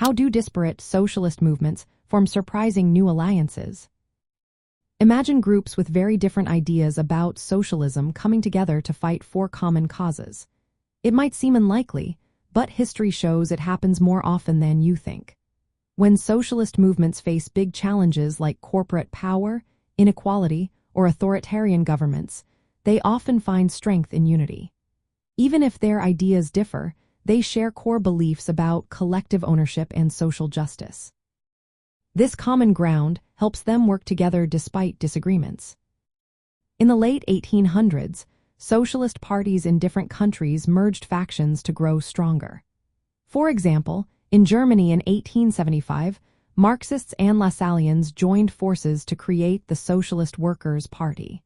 How do disparate socialist movements form surprising new alliances? Imagine groups with very different ideas about socialism coming together to fight for common causes. It might seem unlikely, but history shows it happens more often than you think. When socialist movements face big challenges like corporate power, inequality, or authoritarian governments, they often find strength in unity. Even if their ideas differ, they share core beliefs about collective ownership and social justice. This common ground helps them work together despite disagreements. In the late 1800s, socialist parties in different countries merged factions to grow stronger. For example, in Germany in 1875, Marxists and Lassalleans joined forces to create the Socialist Workers' Party.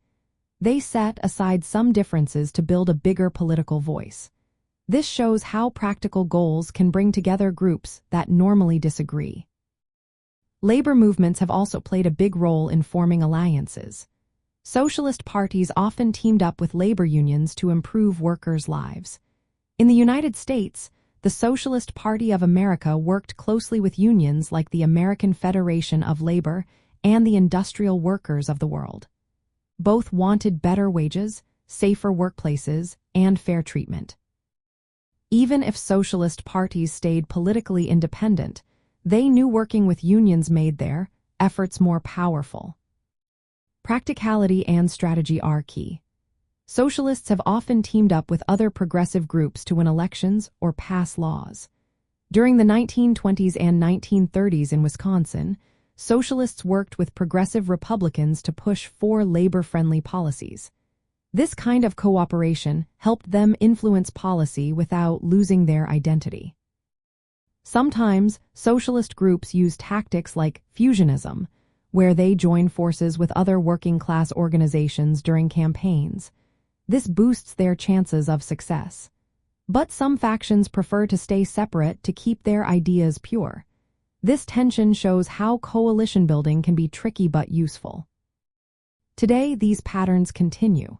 They set aside some differences to build a bigger political voice. This shows how practical goals can bring together groups that normally disagree. Labor movements have also played a big role in forming alliances. Socialist parties often teamed up with labor unions to improve workers' lives. In the United States, the Socialist Party of America worked closely with unions like the American Federation of Labor and the Industrial Workers of the World. Both wanted better wages, safer workplaces, and fair treatment. Even if socialist parties stayed politically independent, they knew working with unions made their efforts more powerful. Practicality and strategy are key. Socialists have often teamed up with other progressive groups to win elections or pass laws. During the 1920s and 1930s in Wisconsin, socialists worked with progressive Republicans to push for labor-friendly policies. This kind of cooperation helped them influence policy without losing their identity. Sometimes, socialist groups use tactics like fusionism, where they join forces with other working-class organizations during campaigns. This boosts their chances of success. But some factions prefer to stay separate to keep their ideas pure. This tension shows how coalition building can be tricky but useful. Today, these patterns continue.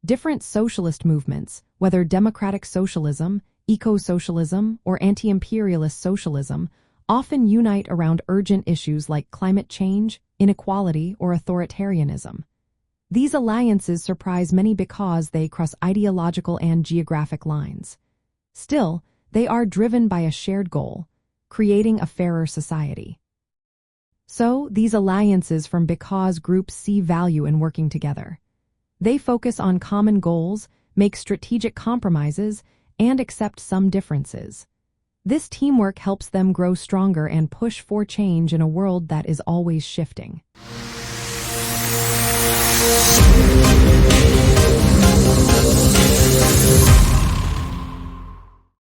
Different socialist movements, whether democratic socialism, eco-socialism, or anti-imperialist socialism, often unite around urgent issues like climate change, inequality, or authoritarianism. These alliances surprise many because they cross ideological and geographic lines. Still, they are driven by a shared goal: creating a fairer society. So, these alliances form because groups see value in working together. They focus on common goals, make strategic compromises, and accept some differences. This teamwork helps them grow stronger and push for change in a world that is always shifting.